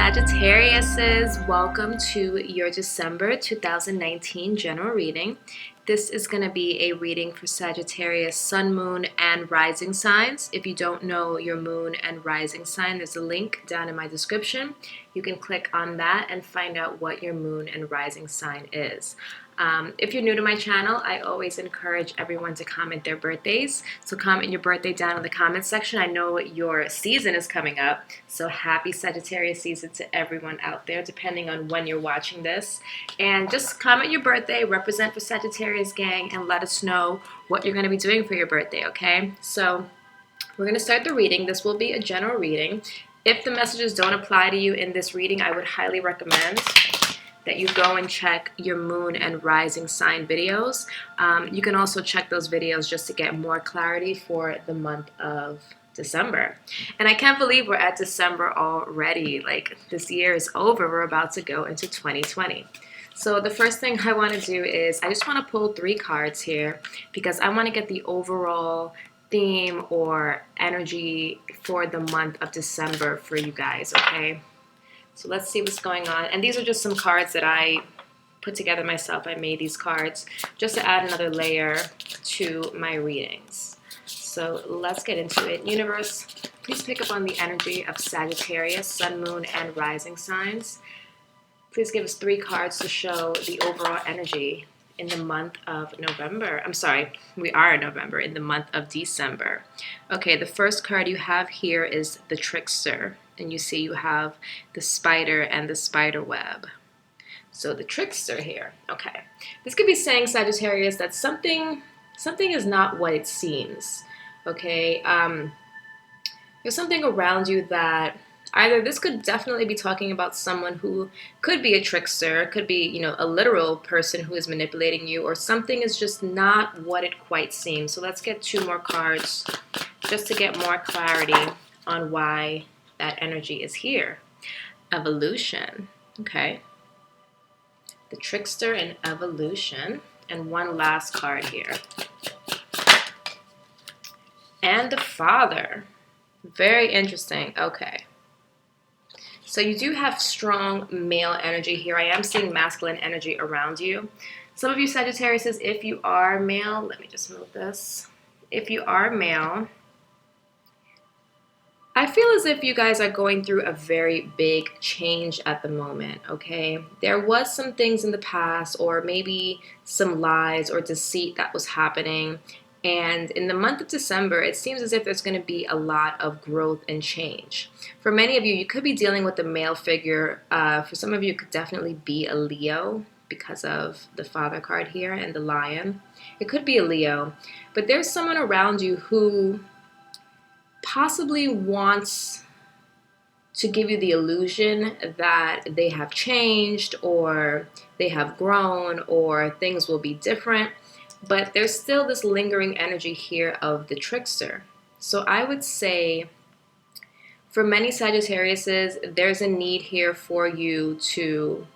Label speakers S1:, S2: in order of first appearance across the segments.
S1: Sagittariuses, welcome to your December 2019 general reading. This is going to be a reading for Sagittarius sun, moon, and rising signs. If you don't know your moon and rising sign, there's a link down in my description. You can click on that and find out what your moon and rising sign is. If you're new to my channel, I always encourage everyone to comment their birthdays. So comment your birthday down in the comment section. I know your season is coming up, so happy Sagittarius season to everyone out there, depending on when you're watching this. And just comment your birthday, represent for Sagittarius gang, and let us know what you're going to be doing for your birthday, okay? So we're going to start the reading. This will be a general reading. If the messages don't apply to you in this reading, I would highly recommend that you go and check your moon and rising sign videos. You can also check those videos just to get more clarity for the month of December. And I can't believe we're at December already. Like, this year is over. We're about to go into 2020. So the first thing I want to do is I just want to pull 3 cards here because I want to get the overall theme or energy for the month of December for you guys, okay? So let's see what's going on. And these are just some cards that I put together myself. I made these cards just to add another layer to my readings. So let's get into it. Universe, please pick up on the energy of Sagittarius, sun, moon, and rising signs. Please give us 3 cards to show the overall energy in the month of November. I'm sorry, we are in November, in the month of December. Okay, the first card you have here is the Trickster. And you see you have the spider and the spider web. So the Trickster here. Okay. This could be saying, Sagittarius, that something is not what it seems. Okay. There's something around you that either this could definitely be talking about someone who could be a trickster, could be, you know, a literal person who is manipulating you, or something is just not what it quite seems. So let's get 2 more cards just to get more clarity on why that energy is here. Evolution. Okay. The Trickster and evolution. And 1 last card here. And the Father. Very interesting. Okay. So you do have strong male energy here. I am seeing masculine energy around you. Some of you Sagittarius, if you are male, let me just move this. If you are male, I feel as if you guys are going through a very big change at the moment, okay? There was some things in the past, or maybe some lies or deceit that was happening. And in the month of December, it seems as if there's going to be a lot of growth and change. For many of you, you could be dealing with a male figure. For some of you, it could definitely be a Leo because of the Father card here and the Lion. It could be a Leo. But there's someone around you who possibly wants to give you the illusion that they have changed or they have grown or things will be different, but there's still this lingering energy here of the Trickster. So I would say for many Sagittariuses, there's a need here for you to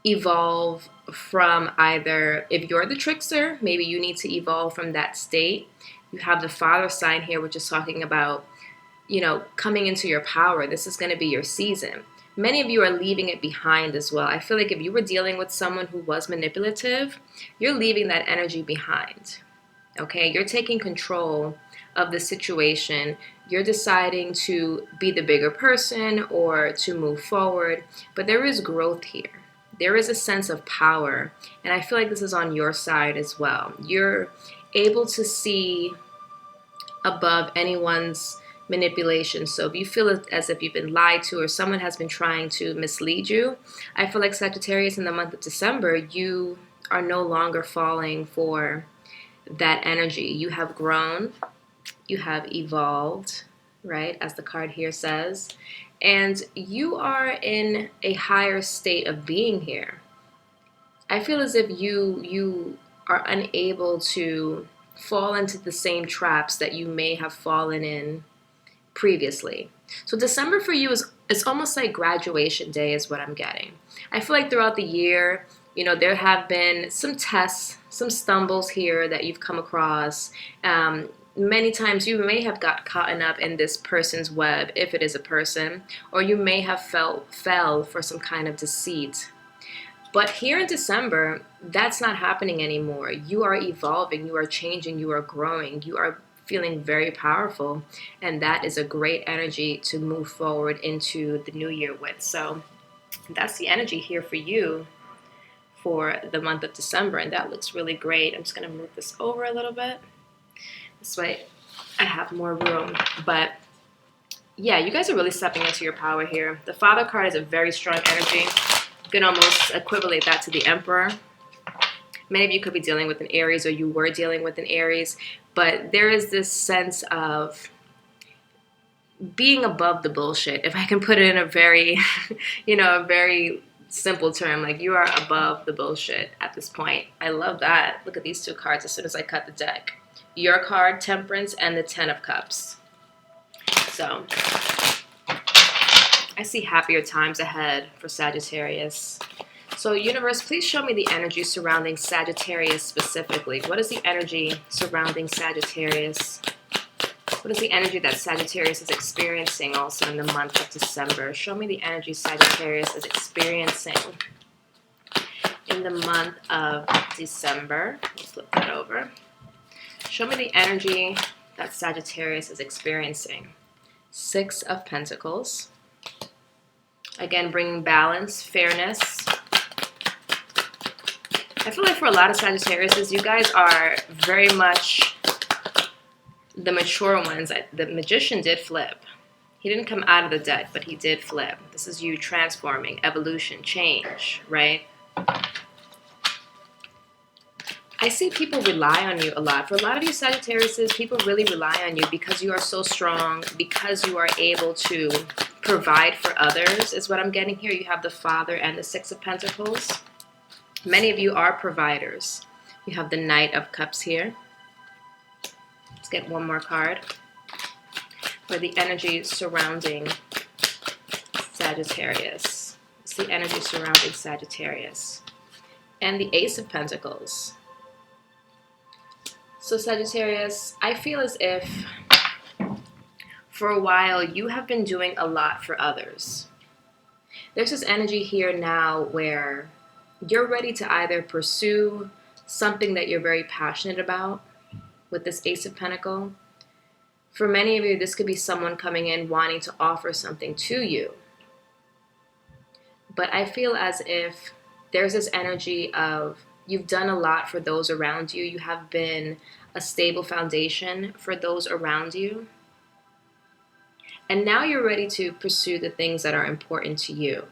S1: evolve from either, if you're the Trickster, maybe you need to evolve from that state. You have the Father sign here, which is talking about, you know, coming into your power. This is going to be your season. Many of you are leaving it behind as well. I feel like if you were dealing with someone who was manipulative, you're leaving that energy behind. Okay? You're taking control of the situation. You're deciding to be the bigger person or to move forward. But there is growth here. There is a sense of power. And I feel like this is on your side as well. You're able to see above anyone's manipulation. So if you feel as if you've been lied to or someone has been trying to mislead you, I feel like Sagittarius, in the month of December, you are no longer falling for that energy. You have grown, you have evolved, right, as the card here says, and you are in a higher state of being here. I feel as if you are unable to fall into the same traps that you may have fallen in previously. So December for you it's almost like graduation day is what I'm getting. I feel like throughout the year, you know, there have been some tests, some stumbles here that you've come across. many times you may have got caught up in this person's web, if it is a person, or you may have fell for some kind of deceit. But here in December, that's not happening anymore. You are evolving, you are changing, you are growing, you are feeling very powerful, and that is a great energy to move forward into the new year with. So that's the energy here for you for the month of December, and that looks really great. I'm just going to move this over a little bit. This way I have more room. But yeah, you guys are really stepping into your power here. The Father card is a very strong energy. You can almost equivalent that to the Emperor. Many of you could be dealing with an Aries, or you were dealing with an Aries, but there is this sense of being above the bullshit, if I can put it in a very, a very simple term. Like, you are above the bullshit at this point. I love that. Look at these two cards as soon as I cut the deck. Your card, Temperance, and the Ten of Cups. So I see happier times ahead for Sagittarius. So universe, please show me the energy surrounding Sagittarius specifically. What is the energy surrounding Sagittarius? What is the energy that Sagittarius is experiencing also in the month of December? Show me the energy Sagittarius is experiencing in the month of December. Let's flip that over. Show me the energy that Sagittarius is experiencing. Six of Pentacles. Again, bringing balance, fairness. I feel like for a lot of Sagittariuses, you guys are very much the mature ones. The Magician did flip. He didn't come out of the deck, but he did flip. This is you transforming, evolution, change, right? I see people rely on you a lot. For a lot of you Sagittariuses, people really rely on you because you are so strong, because you are able to provide for others, is what I'm getting here. You have the Father and the Six of Pentacles. Many of you are providers. You have the Knight of Cups here. Let's get one more card for the energy surrounding Sagittarius. It's the energy surrounding Sagittarius. And the Ace of Pentacles. So Sagittarius, I feel as if for a while you have been doing a lot for others. There's this energy here now where you're ready to either pursue something that you're very passionate about with this Ace of Pentacles. For many of you, this could be someone coming in wanting to offer something to you. But I feel as if there's this energy of you've done a lot for those around you. You have been a stable foundation for those around you. And now you're ready to pursue the things that are important to you.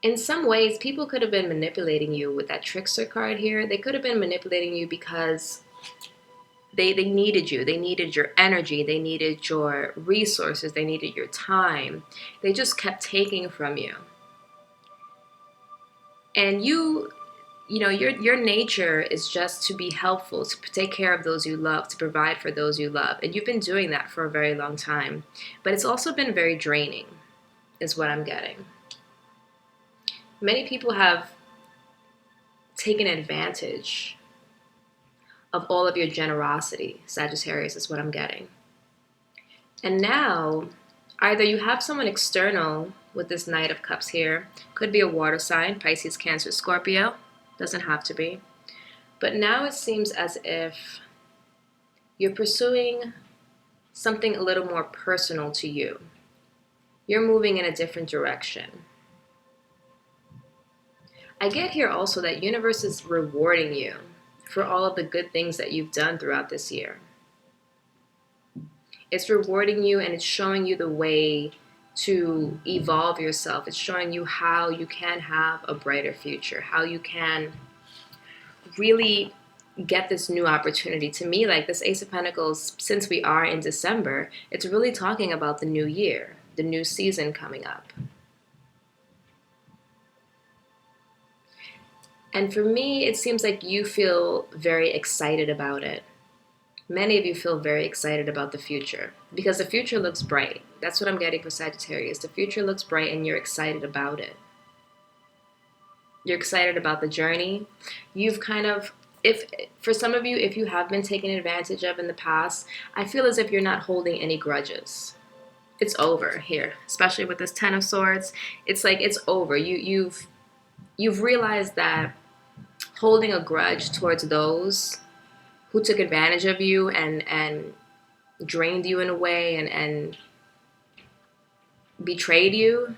S1: In some ways, people could have been manipulating you with that trickster card here. They could have been manipulating you because they needed you. They needed your energy. They needed your resources. They needed your time. They just kept taking from you. And your nature is just to be helpful, to take care of those you love, to provide for those you love. And you've been doing that for a very long time. But it's also been very draining, is what I'm getting. Many people have taken advantage of all of your generosity, Sagittarius, is what I'm getting. And now, either you have someone external with this Knight of Cups here. Could be a water sign, Pisces, Cancer, Scorpio. Doesn't have to be. But now it seems as if you're pursuing something a little more personal to you. You're moving in a different direction. I get here also that universe is rewarding you for all of the good things that you've done throughout this year. It's rewarding you and it's showing you the way to evolve yourself. It's showing you how you can have a brighter future, how you can really get this new opportunity. To me, like this Ace of Pentacles, since we are in December, it's really talking about the new year, the new season coming up. And for me, it seems like you feel very excited about it. Many of you feel very excited about the future because the future looks bright. That's what I'm getting for Sagittarius. The future looks bright and you're excited about it. You're excited about the journey. You've kind of if for some of you, if you have been taken advantage of in the past, I feel as if you're not holding any grudges. It's over here, especially with this Ten of Swords. It's like it's over. You've realized that holding a grudge towards those who took advantage of you and drained you in a way and betrayed you,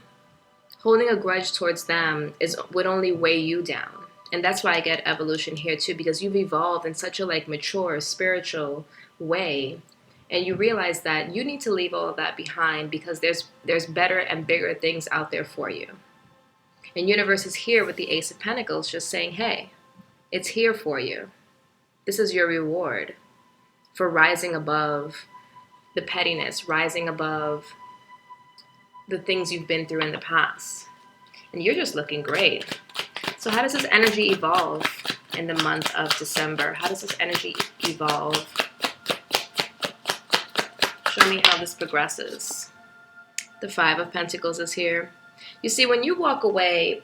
S1: holding a grudge towards them would only weigh you down. And that's why I get evolution here too, because you've evolved in such a like mature spiritual way, and you realize that you need to leave all of that behind because there's better and bigger things out there for you. And universe is here with the Ace of Pentacles just saying, hey, it's here for you. This is your reward for rising above the pettiness, rising above the things you've been through in the past. And you're just looking great. So how does this energy evolve in the month of December? How does this energy evolve? Show me how this progresses. The Five of Pentacles is here. You see, when you walk away,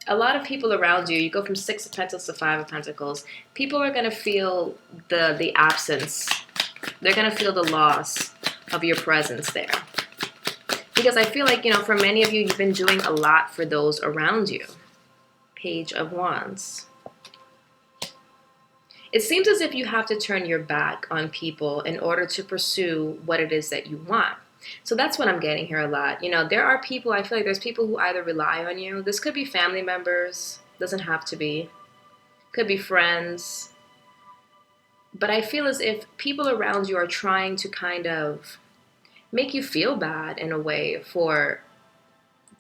S1: a lot of people around you, you go from Six of Pentacles to Five of Pentacles, people are going to feel the absence. They're going to feel the loss of your presence there. Because I feel like, for many of you, you've been doing a lot for those around you. Page of Wands. It seems as if you have to turn your back on people in order to pursue what it is that you want. So that's what I'm getting here a lot. There are people, I feel like there's people who either rely on you. This could be family members. Doesn't have to be. Could be friends. But I feel as if people around you are trying to kind of make you feel bad in a way for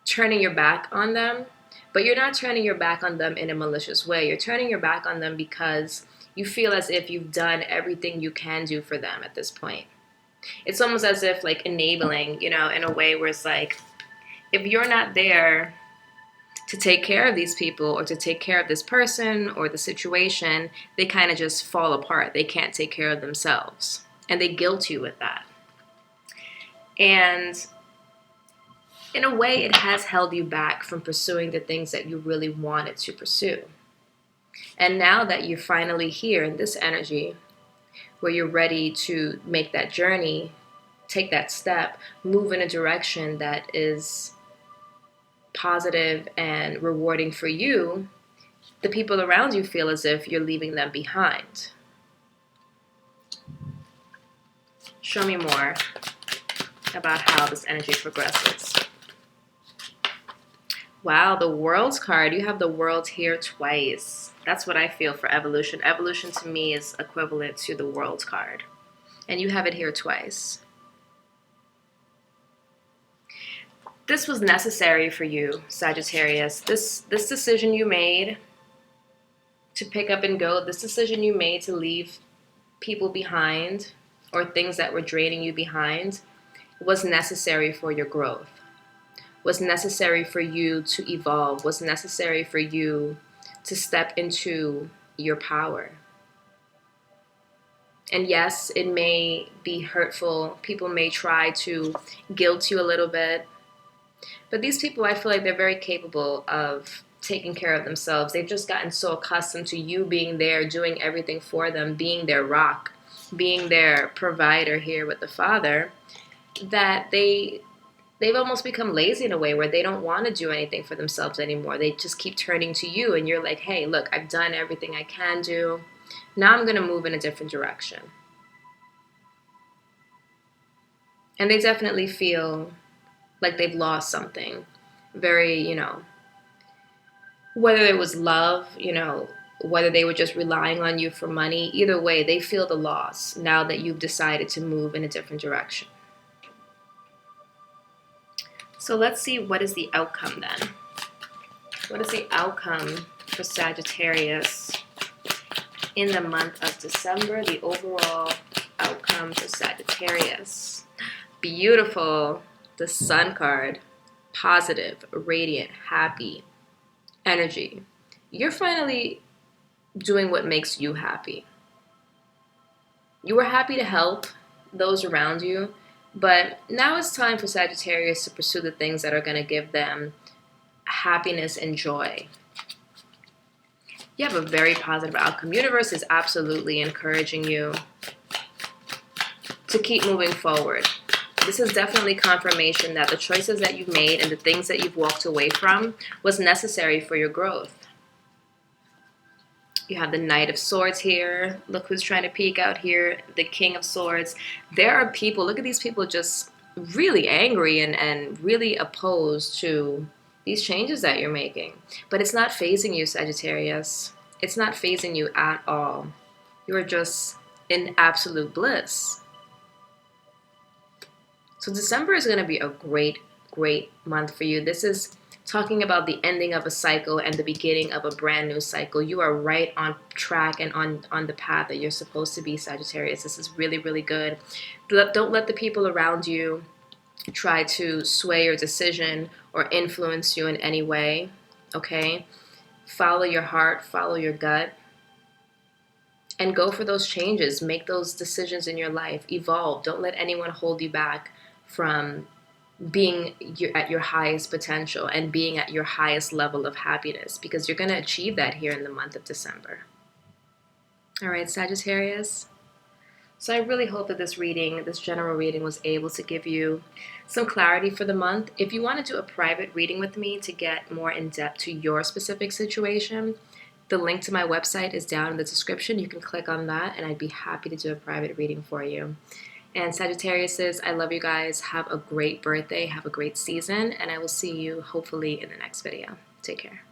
S1: turning your back on them. But you're not turning your back on them in a malicious way. You're turning your back on them because you feel as if you've done everything you can do for them at this point. It's almost as if like enabling, in a way where it's like, if you're not there to take care of these people or to take care of this person or the situation, they kind of just fall apart. They can't take care of themselves. And they guilt you with that. And in a way, it has held you back from pursuing the things that you really wanted to pursue. And now that you're finally here in this energy, where you're ready to make that journey, take that step, move in a direction that is positive and rewarding for you, the people around you feel as if you're leaving them behind. Show me more about how this energy progresses. Wow, the World's card. You have the World here twice. That's what I feel for evolution. Evolution to me is equivalent to the World card. And you have it here twice. This was necessary for you, Sagittarius. This decision you made to pick up and go, this decision you made to leave people behind or things that were draining you behind was necessary for your growth, was necessary for you to evolve, was necessary for you to step into your power. And yes, it may be hurtful. People may try to guilt you a little bit. But these people, I feel like they're very capable of taking care of themselves. They've just gotten so accustomed to you being there, doing everything for them, being their rock, being their provider here with the Father, that they've almost become lazy in a way where they don't want to do anything for themselves anymore. They just keep turning to you, and you're like, hey, look, I've done everything I can do. Now I'm going to move in a different direction. And they definitely feel like they've lost something. Very, whether it was love, whether they were just relying on you for money, either way, they feel the loss now that you've decided to move in a different direction. So let's see, what is the outcome then? What is the outcome for Sagittarius in the month of December? The overall outcome for Sagittarius. Beautiful. The Sun card. Positive, radiant, happy energy. You're finally doing what makes you happy. You were happy to help those around you, but now it's time for Sagittarius to pursue the things that are going to give them happiness and joy. You have a very positive outcome. Universe is absolutely encouraging you to keep moving forward. This is definitely confirmation that the choices that you've made and the things that you've walked away from was necessary for your growth. You have the Knight of Swords here. Look who's trying to peek out here. The King of Swords. There are people, look at these people just really angry and really opposed to these changes that you're making. But it's not phasing you, Sagittarius. It's not phasing you at all. You are just in absolute bliss. So December is going to be a great, great month for you. This is talking about the ending of a cycle and the beginning of a brand new cycle. You are right on track and on the path that you're supposed to be, Sagittarius. This is really, really good. Don't let the people around you try to sway your decision or influence you in any way, okay? Follow your heart, follow your gut, and go for those changes. Make those decisions in your life. Evolve. Don't let anyone hold you back from being at your highest potential and being at your highest level of happiness, because you're going to achieve that here in the month of December. All right, Sagittarius. So I really hope that this reading, this general reading, was able to give you some clarity for the month. If you want to do a private reading with me to get more in depth to your specific situation, the link to my website is down in the description. You can click on that and I'd be happy to do a private reading for you. And Sagittariuses, I love you guys. Have a great birthday. Have a great season. And I will see you hopefully in the next video. Take care.